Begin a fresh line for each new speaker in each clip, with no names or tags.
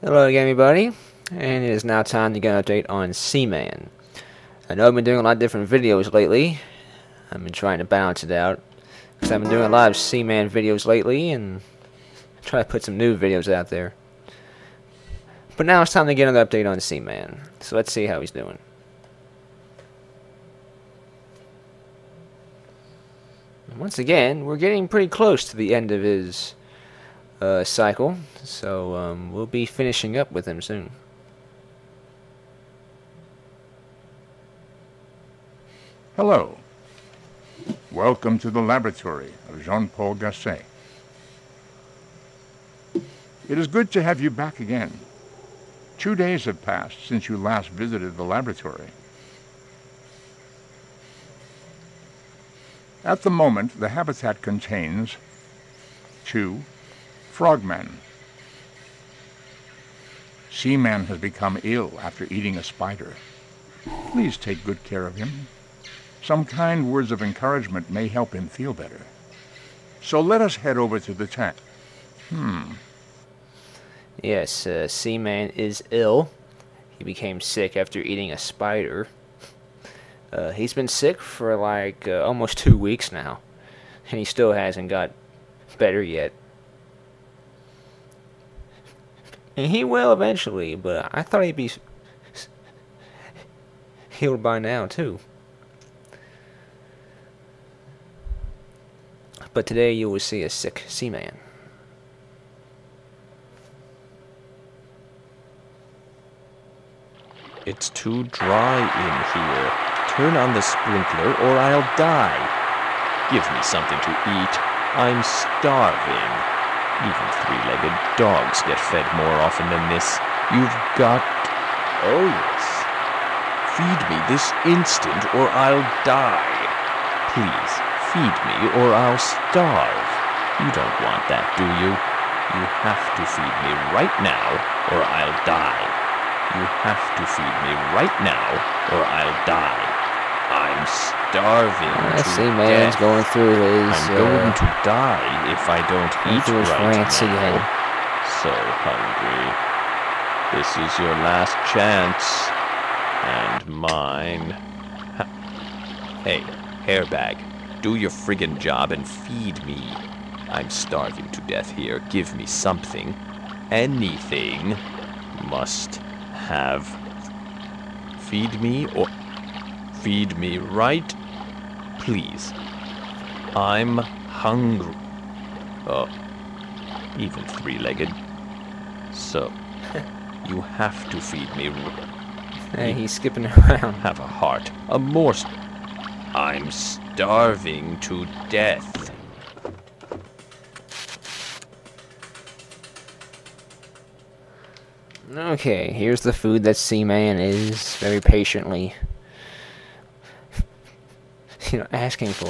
Hello again, everybody, and it is now time to get an update on Seaman. I know I've been doing a lot of different videos lately. I've been trying to balance it out, because I've been doing a lot of Seaman videos lately, and try to put some new videos out there. But now it's time to get another update on Seaman, so let's see how he's doing. Once again, we're getting pretty close to the end of his cycle, so we'll be finishing up with him soon.
Hello. Welcome to the laboratory of Jean-Paul Gasset. It is good to have you back again. 2 days have passed since you last visited the laboratory. At the moment, the habitat contains 2 frogmen. Seaman has become ill after eating a spider. Please take good care of him. Some kind words of encouragement may help him feel better. So let us head over to the tank.
Yes, Seaman is ill. He became sick after eating a spider. He's been sick for like almost 2 weeks now, and he still hasn't got better yet. And he will eventually, but I thought he'd be healed by now too. But today you will see a sick Seaman.
It's too dry in here. Turn on the sprinkler or I'll die. Give me something to eat. I'm starving. Even three-legged dogs get fed more often than this. You've got... Oh, yes. Feed me this instant or I'll die. Please, feed me or I'll starve. You don't want that, do you? You have to feed me right now or I'll die. You have to feed me right now or I'll die. I'm starving to
Seaman's
death.
going through his...
I'm going to die if I don't eat
through his
right
rants
now.
again.
So hungry. This is your last chance. And mine. Hey, hairbag. Do your friggin' job and feed me. I'm starving to death here. Give me something. Anything. Must have. Feed me or... Feed me right, please. I'm hungry. Oh, even three-legged. So, you have to feed me.
Hey, he's skipping around.
Have a heart. A morse. I'm starving to death.
Okay, here's the food that Seaman is very patiently asking for.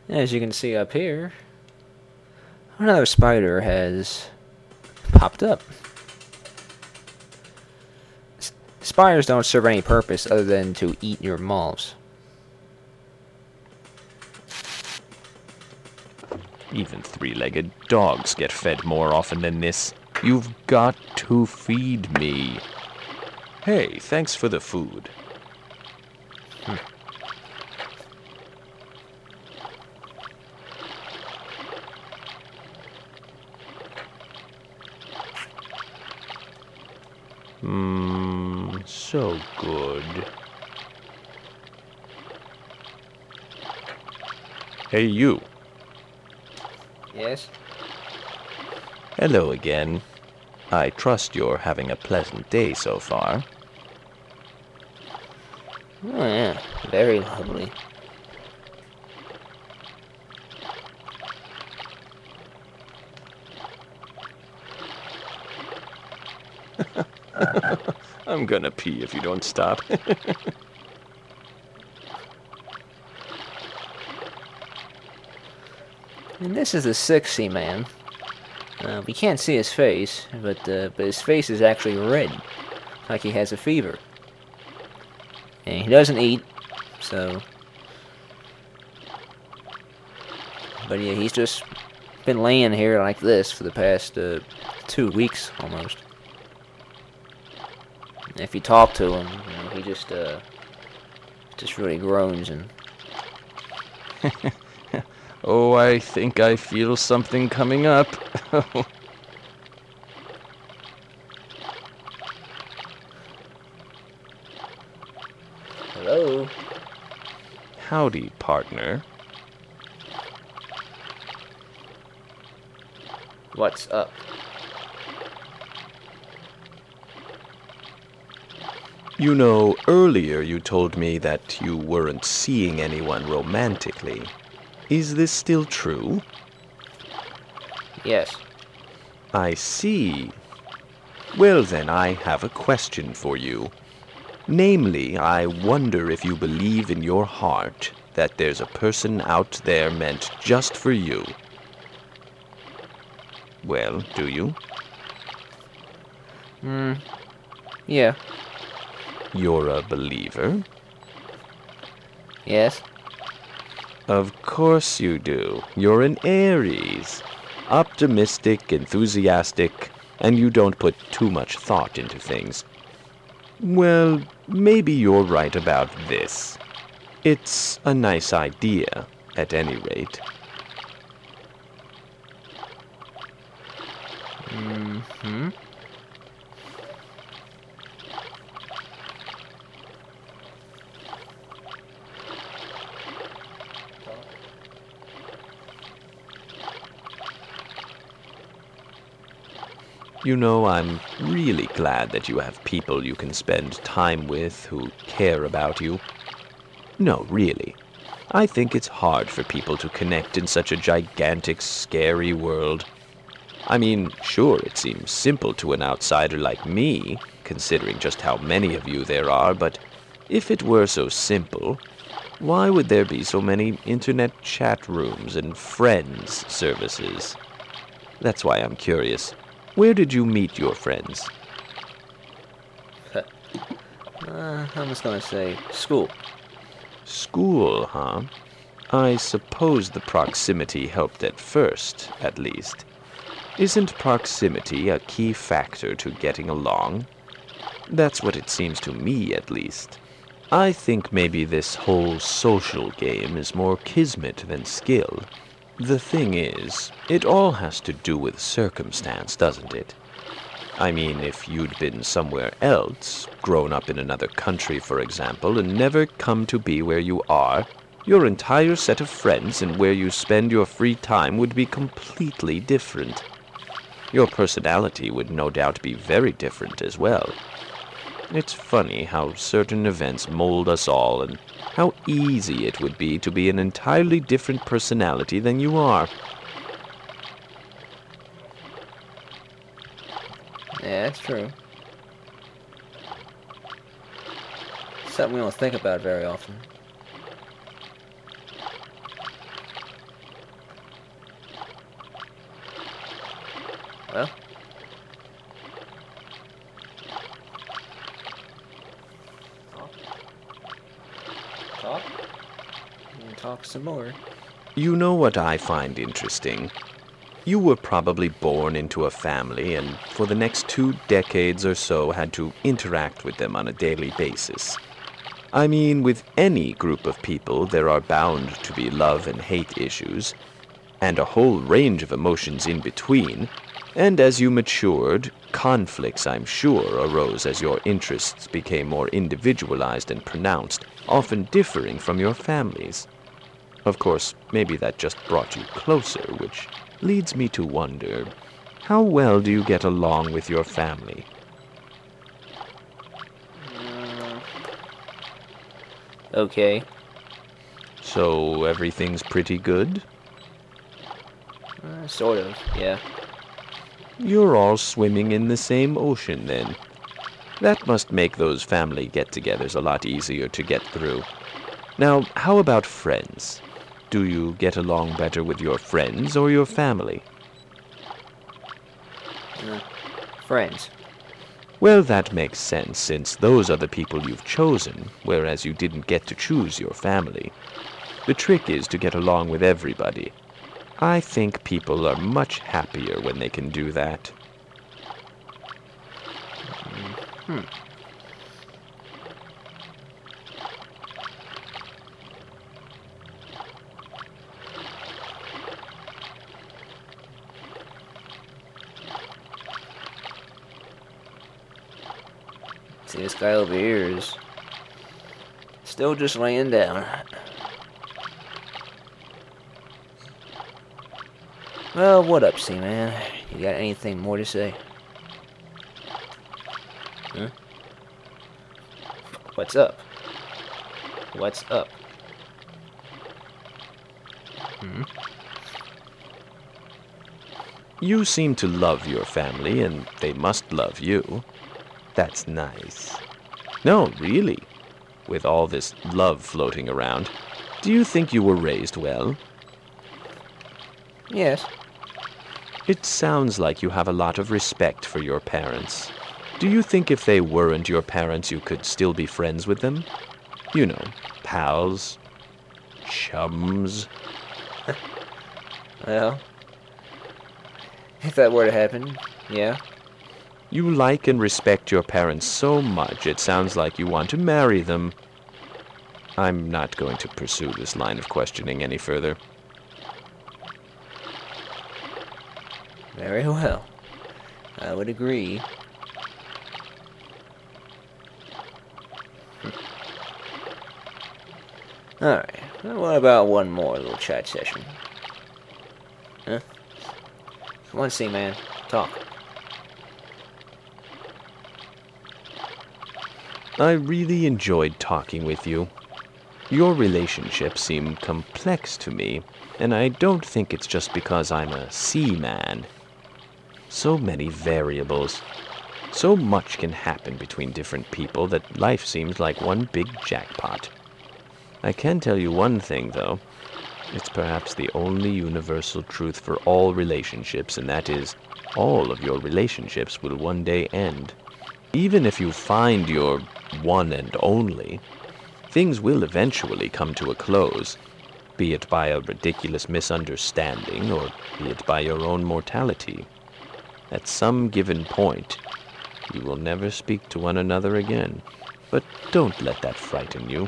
As you can see up here, another spider has popped up. Spiders don't serve any purpose other than to eat your moths.
Even three-legged dogs get fed more often than this. You've got to feed me. Hey, thanks for the food. So good. Hey, you.
Yes?
Hello again. I trust you're having a pleasant day so far.
Oh yeah, very lovely.
I'm gonna pee if you don't stop.
And this is the sick Seaman. We can't see his face, but his face is actually red, like he has a fever. And he doesn't eat, so... But yeah, he's just been laying here like this for the past 2 weeks, almost. And if you talk to him, you know, he just really groans and...
Oh, I think I feel something coming up.
Hello?
Howdy, partner.
What's up?
You know, earlier you told me that you weren't seeing anyone romantically. Is this still true?
Yes.
I see. Well then, I have a question for you. Namely, I wonder if you believe in your heart that there's a person out there meant just for you. Well, do you?
Yeah.
You're a believer?
Yes.
Of course you do. You're an Aries. Optimistic, enthusiastic, and you don't put too much thought into things. Well, maybe you're right about this. It's a nice idea, at any rate.
Mm-hmm.
You know, I'm really glad that you have people you can spend time with who care about you. No, really. I think it's hard for people to connect in such a gigantic, scary world. I mean, sure, it seems simple to an outsider like me, considering just how many of you there are, but if it were so simple, why would there be so many internet chat rooms and friends services? That's why I'm curious. Where did you meet your friends?
I'm just gonna say school.
School, huh? I suppose the proximity helped at first, at least. Isn't proximity a key factor to getting along? That's what it seems to me, at least. I think maybe this whole social game is more kismet than skill. The thing is, it all has to do with circumstance, doesn't it? I mean, if you'd been somewhere else, grown up in another country, for example, and never come to be where you are, your entire set of friends and where you spend your free time would be completely different. Your personality would no doubt be very different as well. It's funny how certain events mold us all, and how easy it would be to be an entirely different personality than you are.
Yeah, that's true. Something we don't think about very often. Well. Talk? You can talk some more.
You know what I find interesting? You were probably born into a family and for the next 2 decades or so had to interact with them on a daily basis. I mean, with any group of people, there are bound to be love and hate issues, and a whole range of emotions in between. And as you matured, conflicts, I'm sure, arose as your interests became more individualized and pronounced, often differing from your families. Of course, maybe that just brought you closer, which leads me to wonder, how well do you get along with your family?
Okay.
So everything's pretty good?
Sort of, yeah.
You're all swimming in the same ocean, then. That must make those family get-togethers a lot easier to get through. Now, how about friends? Do you get along better with your friends or your family?
Friends.
Well, that makes sense, since those are the people you've chosen, whereas you didn't get to choose your family. The trick is to get along with everybody. I think people are much happier when they can do that.
See, this guy over here is still just laying down. Well, what up, Seaman? You got anything more to say? Huh? What's up? What's up?
You seem to love your family, and they must love you. That's nice. No, really. With all this love floating around, do you think you were raised well?
Yes.
It sounds like you have a lot of respect for your parents. Do you think if they weren't your parents, you could still be friends with them? You know, pals, chums.
Well, if that were to happen, yeah.
You like and respect your parents so much, it sounds like you want to marry them. I'm not going to pursue this line of questioning any further.
Very well. I would agree. Alright, well, what about one more little chat session? Huh? Come on, Seaman, talk.
I really enjoyed talking with you. Your relationships seem complex to me, and I don't think it's just because I'm a seaman. So many variables. So much can happen between different people that life seems like one big jackpot. I can tell you one thing, though. It's perhaps the only universal truth for all relationships, and that is, all of your relationships will one day end. Even if you find your one and only, things will eventually come to a close, be it by a ridiculous misunderstanding or be it by your own mortality. At some given point, you will never speak to one another again, but don't let that frighten you.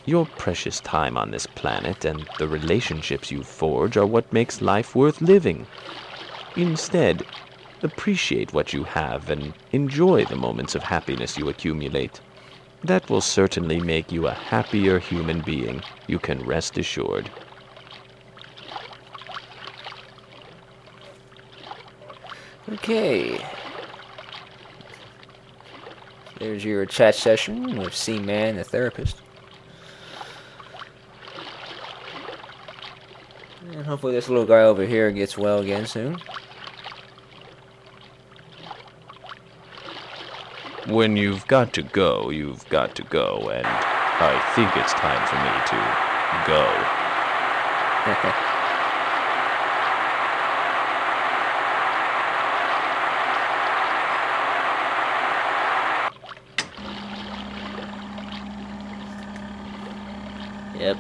Your precious time on this planet and the relationships you forge are what makes life worth living. Instead, appreciate what you have and enjoy the moments of happiness you accumulate. That will certainly make you a happier human being, you can rest assured.
Okay. There's your chat session with Seaman, the therapist. And hopefully this little guy over here gets well again soon.
When you've got to go, you've got to go, and I think it's time for me to go.
Yep.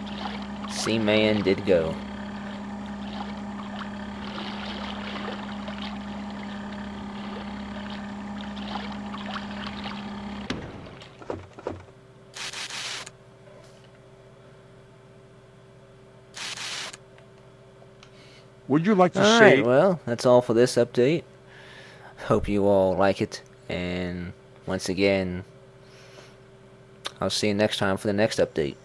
Seaman did go.
Would you like to say...
Alright, well, that's all for this update. Hope you all like it. And once again, I'll see you next time for the next update.